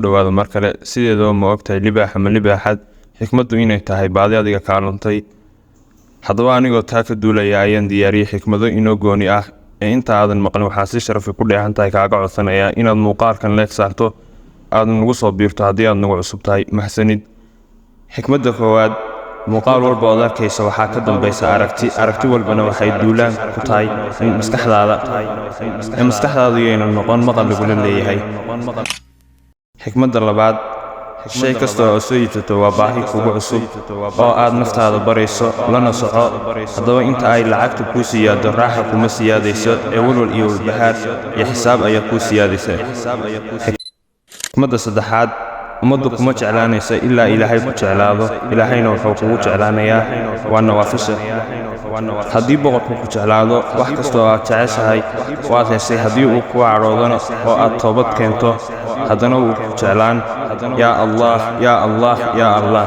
dhawaado mar kale sideedaba ma ogtahay libaax ama libaaxad xikmadu inay tahay baadi adiga kaaluntay haddaba anigoo taa ka duulaya ayaan diyaariyay xikmado inoo gooni ah ee inta aadan maqlin waxaa si sharaf ku dheehan tahay kaaga codsanaya inaad muuqaalkan leeg saarto aad nagu soo biirto haddii aad nagu cusub tahay mahsanid xikmadda koowaad muuqaal walba oo arkaysa waxaa ka dambaysa aragti walbana waxay duulaan ku tahay maskaxdaadu yayna noqon maqal lagula leeyahay xikmadda labaad shay kasta oo soo iibsato waa baahi kugu cusub oo aad naftaada barayso lana soco haddaba inta ay lacagta kuu siyaado raaxa kuma siyaadayso ee walwal iyo walbahaar iyo xisaab ayaa kuu siyaadaysa xikmadda saddexaad ummaddu kuma jeclaanaysa ilaa ilaahay ku jeclaado ilaahayna wuxuu kugu jeclaanayaa waa nawaafisha haddii boqorku ku jeclaado wax kasta oo aad jeceshahay waad heshay haddii uu ku cadhoodana oo aad toobad keento haddana wuu ku jeclaan yaa allah yaa allah yaa allah